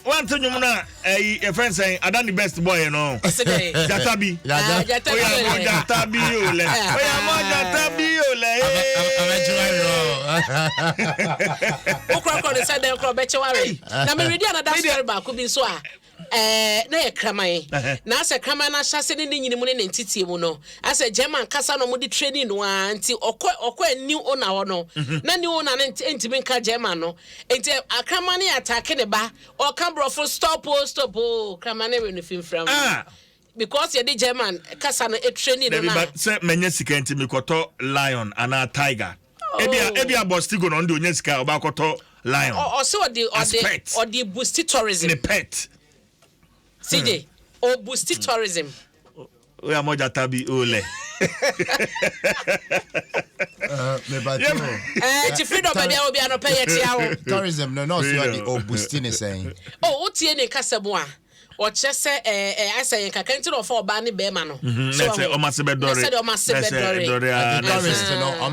One thing you know, a friend saying, I done the best boy, you know. Jatabi. Jatabi. na ye kraman na ase kraman na hyase ne nyinimu ne ntiti mu no ase German kasa no mo di training no anti okọ new owner ho no na new owner na ntimi nka German no enti akraman ne attack ne ba o kan brofo stop kraman ne we no fimfram because ye di German kasa no training no na say menye sika ntimi koto lion ana tiger ebia bostigo no ndo onye sika oba koto lion o so the boost tourism the pet CJ or boost tourism. We are more Jatabi ole. Tourism no so the boosting is saying. Oh, what you in Casabua? Or just say, I say, I can't tell for Barney Beman. So, I must be Dory. On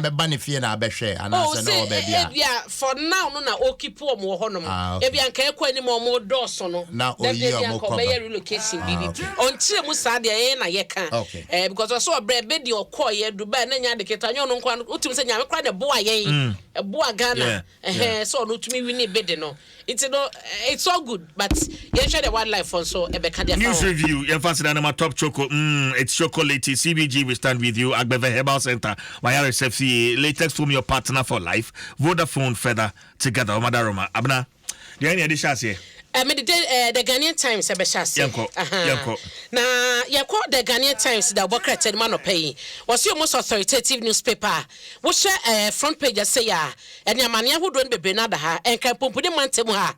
the Bunny Fiena Beshe, and I said, yeah, for now, no, okay, poor more honor. If you can't any more doors on now, relocation. Until Musadia, I can't. Okay, because I saw a bread bed or coy, Dubai, and the Catanian, Utum said, I'm quite a boy, a boy Ghana, so no to me, we need bedding. It's all good, but you share the wildlife also. News review, emphasis on my top choco. It's chocolate. CBG, we stand with you. Agbeve Herbal Center, my RSFCA, latex from your partner for life. Vodafone, Feather, together. Madaroma, Abna. The any additions here? The Ghanaian Times Yanko. Na yako the Ghanaian Times that work at man pay was your most authoritative newspaper. What share front page say ya and your mania who don't be Bernada ha and can pump the mantemuha.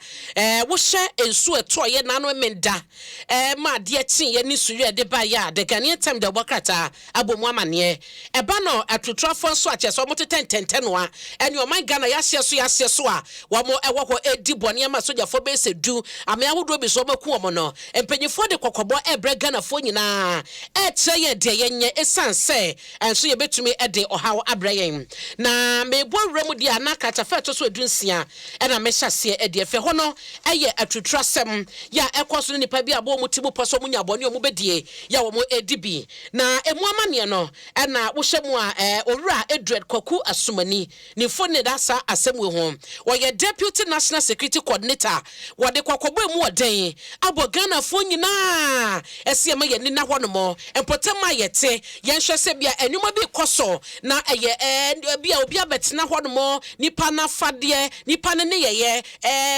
What share and so a toy nano menda. Ma dear teen nisu de baya the Ghanaian Times that work at Abu Mwamanie. A banner at to try for swatch as almost 10 and your mind Ghana yasua. One more a walk or a diboniama soja for base do. Ame awodo bi so maku omo no empanyefo de kokobo ebre Ghana fo nyina teye de yenye esanse enso ye betumi de ohaw abrayen na mebo wremu de anaka tafato so edunsia na mehase de efe ho no eye atutrasem ya ekoso nipa bi abo mutibu poso munya bone omu bedie ya wo edibi na emu amane no na wo hyemu a owura Edred Kwaku Asumani ni fo ne dasa asemwe ho wo ye deputy national security coordinator wo de kobo mu oden abo Ghana fo nyina ese ma ye ni na ho no mo empotema yete ye nhwe se bia enuma bi koso na eye bia obi abetena ho no mo nipa na fade nipa ne ye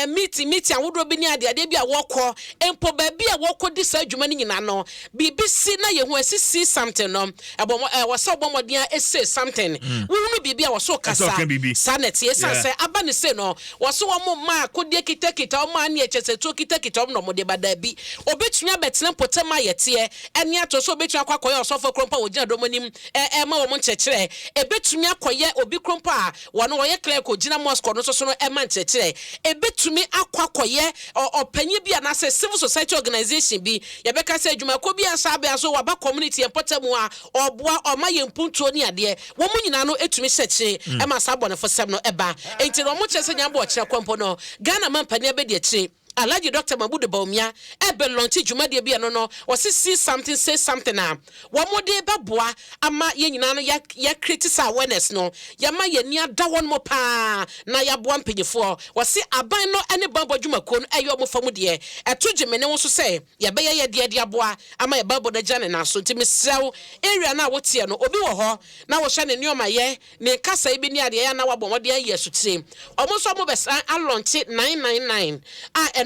meet awodo bi ni ade bia wokọ empo ba bia wokọ di sa adwuma ni nyina no BBC na ye ho asisi something no abo wasa obomoden ese something wunu bibia waso kasa sanet ye sanse aba ne se no waso wo ma kodie kitakita o ma na echese to kitakita no mo de badabi obetunya betena potema yete ene ato so obetunya kwakoye osofo krompa ogina domonim ma wo mo nchekere ebetunya koye obi krompa a wono wo ye clerk ogina mosque no so no ma nchekere ebetumi akwakoye opanyi bia na se civil society organization bi ye beka se adwuma ko bia sa bia so waba community empotemu a oboa oma ye mpuntuo ni ade wo mu nyina no etumi sekere ma sa bone fo sem no eba enti no mo kyese nya bo okere kwampo no Ghana mampani abedi akire Alaji Dr. Mabudu Baumia, ebe launchi jumadi bia no wasi see something say something na wamode baboa ama ye nyina no ya criticize awareness no ya ma ye nia da won mo pa na ya boa mpanyefo wasi aban no ene babo dwumako no ayo mo famu de eto gyeme ne wo so say ye be ye de aboa ama ye babo na jane na so ntimi sew area na wotie no obi wo ho na wo hye ne nioma ye ne kasa ibi ni ade ya na wabomode ye sutire omo so mo be launchi 999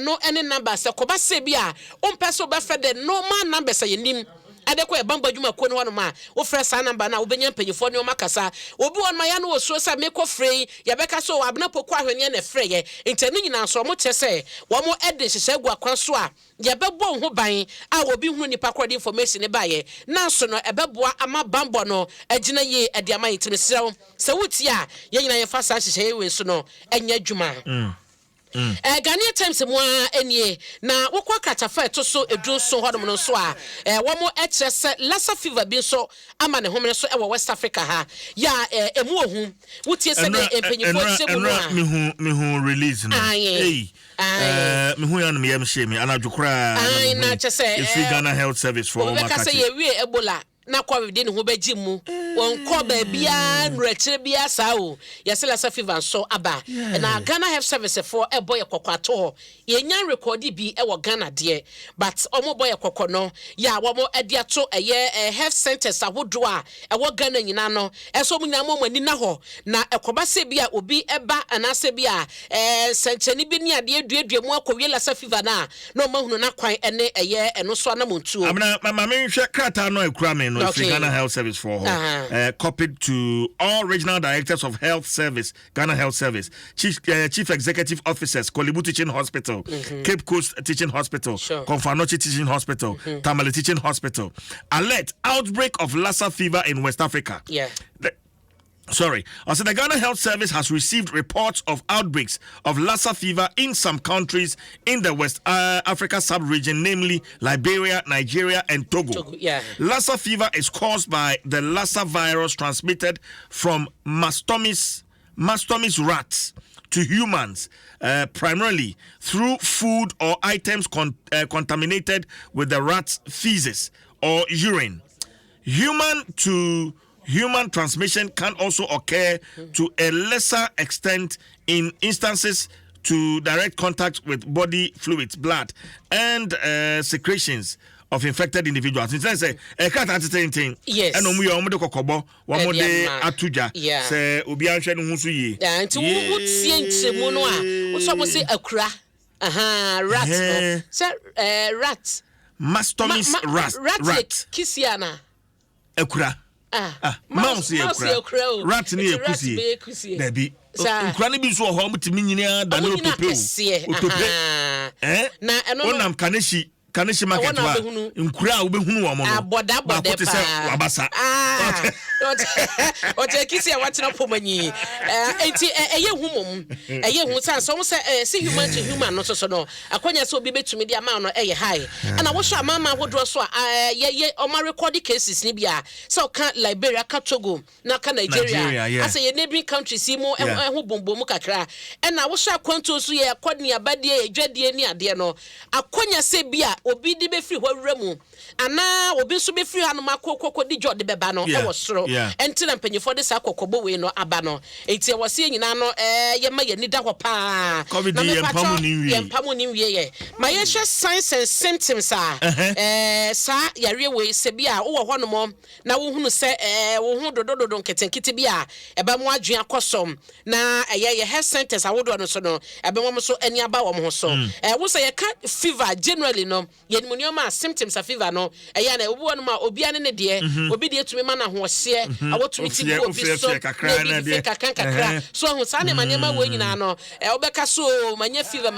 no any number se ko ba se bia o mpeso ba fe de normal number se yenim ade ko e bamba dwuma ko no hono ma wo frɛ sa number na wo benya mpanyifo ne o makasa obi won ma ya no so sa me ko frɛ ye beka so abna poko ahwene na frɛ ye ntani nyina so mo kyese wo mo ede hyehyɛ gu akwan so a ye bɛbɔ ho ban a obi hunu nipa kɔ de information ne ba ye na so no e bɛboa ama bambo no agina ye ade ama yitimi sew se wuti a ye nyina ye fa sa hyehyɛ we so no enya dwuma Ghanaian Times mo enie na wokwa kratafa to so edun so hodom no so a womo ekyese Lassa fever bi so ama ne homene so e West Africa ha ya emu ohun wotie se de empenyifo semu no a me hu release no me hu ya no me yam shame anadwokra na kyese Ghana Health Service for all market say ye wie Ebola na kwa within ho beji mu won ko ba bia nrekire bia sa o yesi Lassa fever so aba na Ghana Health Service for e boy kwakwato ye nya record bi e wo Ghana de but omo boy kwakwa no ya wo mo ade ato eye health centers ahodo a e wo Ghana nyina no e so munya mo mani na ho na ekoba se bia obi eba anase bia sencheni bi ni ade aduadua mu akwa Lassa fever na no mahunu na kwan ene eye eno so na montuo amna mama me hwe krata no ekura me no Ghana Health Service for copied to all regional directors of health service, Ghana Health Service, chief executive officers, Kolibu Teaching Hospital, Cape Coast Teaching Hospital, Konfanochi Teaching Hospital, Tamale Teaching Hospital. Alert: outbreak of Lassa fever in West Africa. Also, the Ghana Health Service has received reports of outbreaks of Lassa fever in some countries in the West Africa sub-region, namely Liberia, Nigeria, and Togo. Lassa fever is caused by the Lassa virus transmitted from mastomys rats to humans, primarily through food or items contaminated with the rat's feces or urine. Human transmission can also occur to a lesser extent in instances to direct contact with body fluids, blood, and secretions of infected individuals. In sense, a cat at the thing. Yes. And we are Kokobo, one more day atuja. Say, Ubianshan Musuye. And to would see Monoa, what's almost say a cra. Rat. Sir, rat. Mastomys rat. Kissiana. A cra. Mouse ekura rat ni ekusie na bi nkura ni bi so ho mo timi nyina da no tope na eno onam kaneshi market wa nkura obehunu wo mo no aboda pa wabasa o te kisi e watena pomanyi enti eye humom eye hu san so say human to human no so no akonya so obi betumi dia ma no eye high ana wo so amama hodo so ye o ma record cases ni bia so ka Liberia ka Togo na ka Nigeria asa ye neighboring countries mo ho bombom kakra na wo so akwanto so ye kodni abade edwadie ni ade no akonya se bia obi di be free hwawura mu ana obi so be free hanu makokoko di jode beba no e wo soro enti na mpanyefo de sa kokobo we no aba no enti e wo se nyina no ye ma ye nida ho pa na me pato ye mpamu ni wie ye ma ye hwe signs and symptoms sa yare we se bia wo ho no mo na wo hunu se wo hu dododo nketenkete bia e ba mo adwen akosom na ye health centers awodo no so no e ba mo so ani aba wo mo so wo se ye ka fever generally no ye nimunioma symptoms of fever no eya na obi wonu ma obi ane ne de obi de tumi ma na hohye awotumi ti bu obi so na de kakra so hu sa ne manyema wo nyina no obeka so manya fever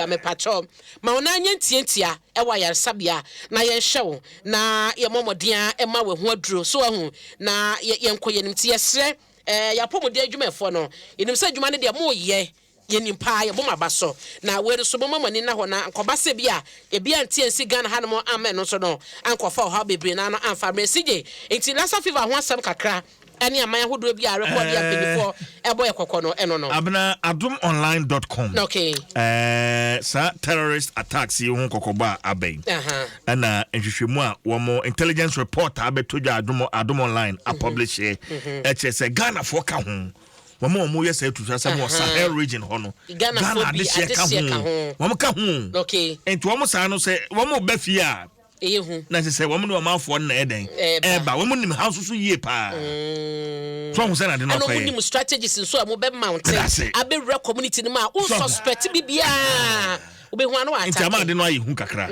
me pacho ma ona anya ntientia e wa yar sabia na ye hyew na ye momodia e ma we ho aduro so hu na ye nkoye nimti ye sre ya pomode adwumafo no yenim sa adwuma ne de mo ye yenimpa ye boma baso na we so boma mani na ho na nkobase bia e bia ntiensi Ghana hanmo amen no so no ankofa ho bebre na no amfa mesije enti Lassa fever ho asem kakra ani amaya hodo bia record ya pedifo eboy kokono eno no abna adomonline.com sa terrorist attacks yi ho kokoba aben ana nhwehwemu a wo intelligence report abetodwa Adom online a publish e say Ghana for ka ho Wamo yes to some Sahel region hono. Ghana this year come ka ho. Okay. And to almost say wamo befia. Na say wamo no ma for na eden. Ba wamo nim house so yie pa. So say na de no pay. Nim strategies so mo be mountain. Abe re community ni ma suspect bibia. Inti amade no ayi hu kakra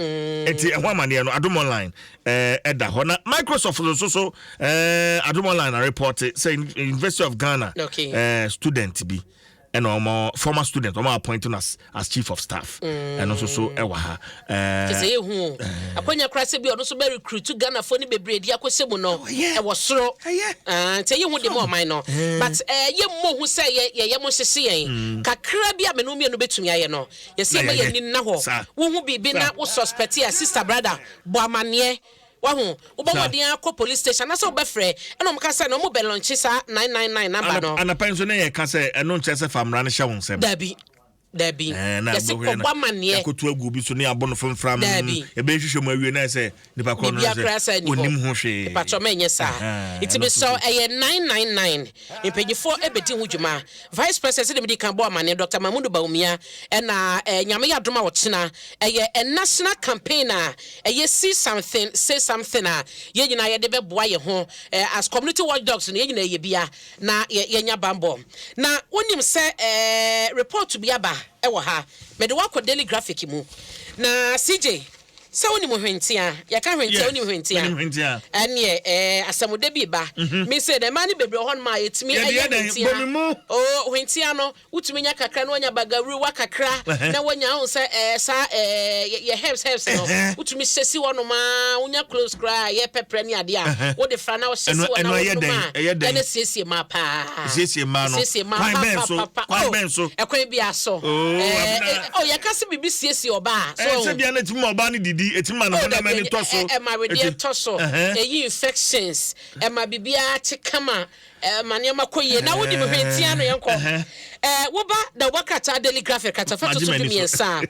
enti ehwa mane no Adom online eda ho na Microsoft so Adom online report say University of Ghana student bi and former student appointing us as chief of staff and also so ewa say who akonya krase bi ono so be recruit to Ghana for ni bebre dia kwesemu no e wo soro say you hu de more mine no but ye mo hu say ye mo hye yen kakra bi amenu mi no betumi aye no ye say me ye ni na ho wo hu bibi na wo suspect ya sister brother bo amane wahu ubomodin akọ police station na so be frɛ ɛna mo ka sɛ no mo be launch sa 999 number no ana penso na ye ka sɛ ɛno nkyɛ sɛ famra no hye wo nsɛm Dabi yes ko bamane akoto agu bi so ne abɔ no framfram ebe hwehwɛ mu awie na sɛ nipa kɔ no sɛ onim ho hwe patro menye sa it be so 999 impejifo ebedi ho dwuma vice president de kan bɔ amane Dr. Mamudu Baumia ɛna nyame ya doma wo kyena a national campaign see something say something ye nyina ye de beboa ye ho as community watchdogs no ye nyina ye bia na ye nya bambo na wonim sɛ report to be aba ewo ha me de wako daily graphic mu na CJ se woni mo hwentia ya ka hwentia woni mo hwentia ane asamude bi ba me say the man bebre hon ma etimi hwentia hwentia no utumi nya kakra no nya bagaru wa kakra na wonya ho se sa ye helps no utumi sesi wono ma wonya close cry ye pepre ni ade a wo de fra na wo sesi wono ma na sesi ma pa sesi ma no kwai benso ekwan bi aso ya kasi bibi sesi oba so se bia na timi oba ni didi etima na hoda mani toso toso infections ma bibia chekama maniama koye na wodi me hwentia no yenko wo ba da wakata daily graphic kata fa to so miensa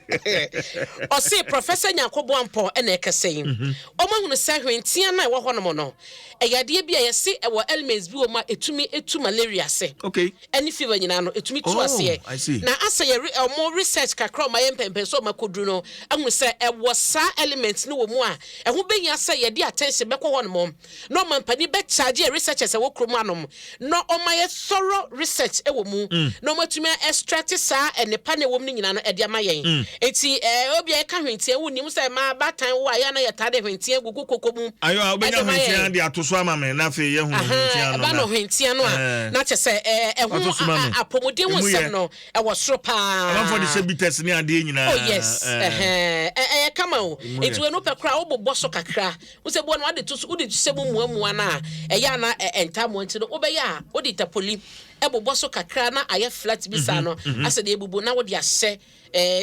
o se professor Nyakobo Ampo na ekesen o ma hunu se hwentia na wo hono mo no yade bia yesi e wo elements bi wo ma etumi etu malaria se okay any fever nyina no etumi tu ase na asa ye more research kakra ma yempempe so makodru no ahunu se e wo sa elements no wo mu a e ho benya se ye di attention be ko hono mo no man pani be charge researchers e wo kromu anom no o ma ye thorough research e wo mu no matumi extract sa ene pa na wo mu nyina no e dia ma yen enti obi e ka hwentia wo nim se ma batan wo ya na ye tade hwentia gugu kokomu ayo obenya hwentia de atoso ama me na fe ye hu hwentia no ba no hwentia no a na che se hu apomode wo sem no e wo soro pa am for the sebites ni ade nyina oh yes kama o enti we no pekra wo bobbo so kakra wo se bo no ade to so udi semu muamu na ya na entamo enti no obeya odi tapoli ebobo so kakra na aye flat bisa no ase de ebubu na wo de ahye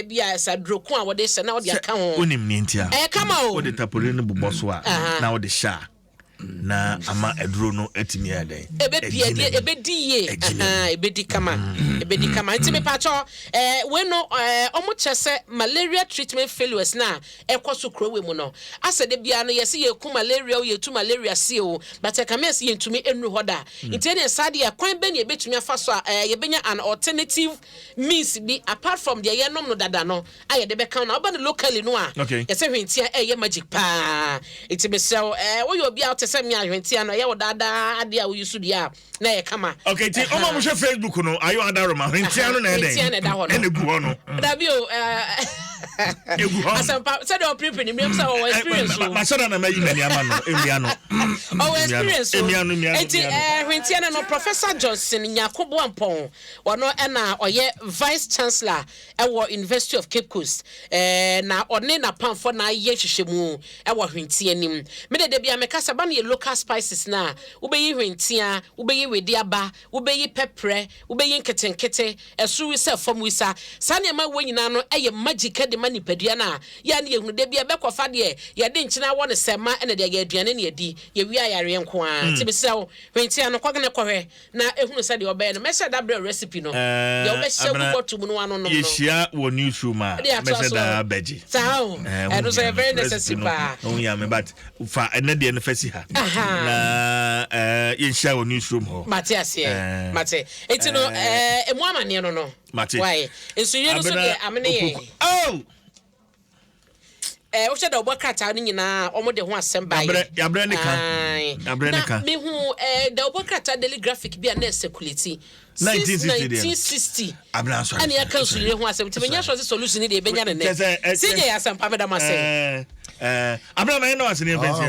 bia sa droku a wo de se na wo de aka ho onim ni ntia kama o odi tapoli no bobo so a na wo de sha na ama eduro no etimi adan ebedi kama nti me pacho we no omo chese malaria treatment failures na ekoso krowe mu no asede bia no yesi ye ku malaria o ye tu malaria si o but kama yesi ye ntumi enu hoda nti ne sade ya kwan be ne ebetumi afaso ye benya an alternative means bi apart from the ye nom no dada no aye de be kan na oba no locally no a yesi hwentia ye magic pa nti be se wo yo bia se me ahwentia no ye wo dada ade a wo yusu dia na ye kama okay ti o ma mo hwe Facebook no ayo adaroma hwentia no na eden ene gu ho no dabi o asampa se de oprepare ni mem say o experience ma sada na mayi mani ama no emia no o experience enti hwentia no Professor Johnson Nyakobo Ampon wono na oye vice chancellor ewo University of Cape Coast na one na pamfo na ye hwehwemu ewo hwentia nim me de bia me kasa ba na local spices na ubeyi hwentia ubeyi wediaba ubeyi pepre ubeyi nketenkete esu wi se fam wi sa sane ma wanyina no eye magic de mani padua na ya na ehunu de bia bekofa de ye de nkyina wo ne sema ene de ye aduane ne edi ye wi ayare nko a tibisew hwentia no kwagene kohwe na ehunu se de obe no mese da bre recipe no ye obe hye gubotu mu no ano no ye hia wo newsroom a mese da beji sao and so very necessary pa oh yeah me but fa ene de no fasi ha na ye hia wo newsroom ho Matias ye mate enti no emu amane no mate why enso ye no so de amene ye oh o che da obokata no nyina omo de ho asem ba ya bre ne kan me hu da obokata daily graphic bia na security 1960 abna so ani aka so ye ho asem timenya so solution de benya ne ne CJ asem pa me da ma say abna me no asem pension